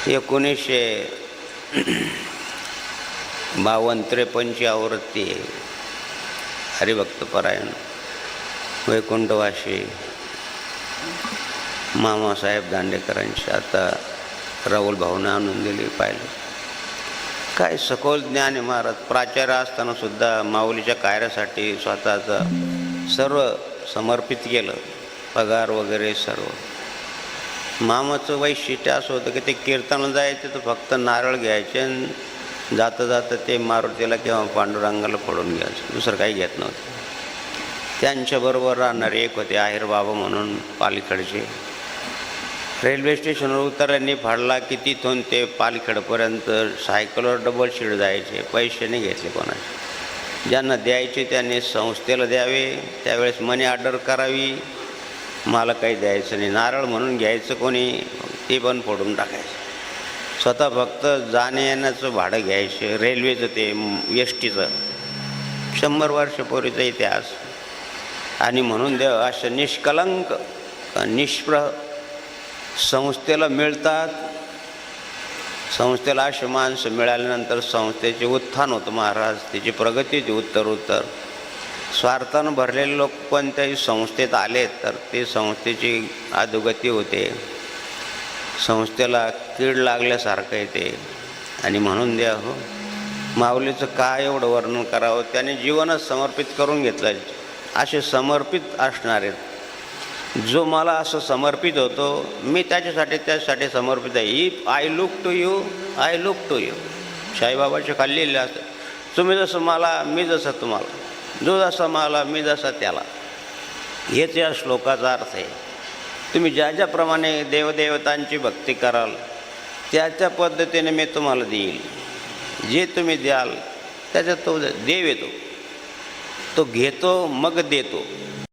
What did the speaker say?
1952-53 आवृत्ती आहे हरिभक्तपरायण वैकुंठवासी मामासाहेब दांडेकरांची. आता राहुल भाऊने आणून दिली, पाहिलं काय सखोल ज्ञान आहे महाराज. प्राचार्य असताना सुद्धा माऊलीच्या कार्यासाठी स्वतःचं सर्व समर्पित केलं, पगार वगैरे सर्व. मामाचं वैशिष्ट्य असं होतं की ते कीर्तनाला जायचे तर फक्त नारळ घ्यायचे आणि जाता जाता ते मारुतीला किंवा पांडुरंगाला फोडून घ्यायचं, दुसरं काही घेत नव्हतं. त्यांच्याबरोबर राहणारे एक होते आहेर बाबा म्हणून पालीकडचे. रेल्वे स्टेशनवर उतरल्याने फाडला की तिथून ते पालखेडपर्यंत सायकलवर डबल शीट जायचे, पैसे नाही घेतले कोणाचे. ज्यांना द्यायचे त्यांनी संस्थेला द्यावे, त्यावेळेस मनी ऑर्डर करावी, मला काही द्यायचं नाही. नारळ म्हणून घ्यायचं कोणी ते पण फोडून टाकायचं. स्वतः फक्त जाणे येण्याचं भाडं घ्यायचे. रेल्वेचं ते एस-टीचं 100 वर्षापूर्वीचा इतिहास. आणि म्हणून देव असं निष्कलंक निष्प्र संस्थेला मिळतात. संस्थेला असे माणसं मिळाल्यानंतर संस्थेचे उत्थान होतं महाराज, त्याची प्रगती होती उत्तर. स्वार्थानं भरलेले लोक कोणत्याही संस्थेत आले तर ते संस्थेची अधोगती होते, संस्थेला कीड लागल्यासारखं येते. आणि म्हणून द्या हो, माऊलीचं काय एवढं वर्णन करावं. त्याने जीवनच समर्पित करून घेतलं. असे समर्पित असणारे, जो मला असं समर्पित होतो मी त्याच्यासाठी समर्पित आहे. If I look to you, I look to you. साईबाबाचे खाल्लेले असतं, तुम्ही जसं मला मी जसं तुम्हाला, जो जसा मला मी जसा त्याला. हेच या श्लोकाचा अर्थ आहे. तुम्ही ज्या ज्याप्रमाणे देवदेवतांची भक्ती कराल त्या त्या पद्धतीने मी तुम्हाला देईल. जे तुम्ही द्याल त्याच्यात तो देव येतो, तो घेतो मग देतो.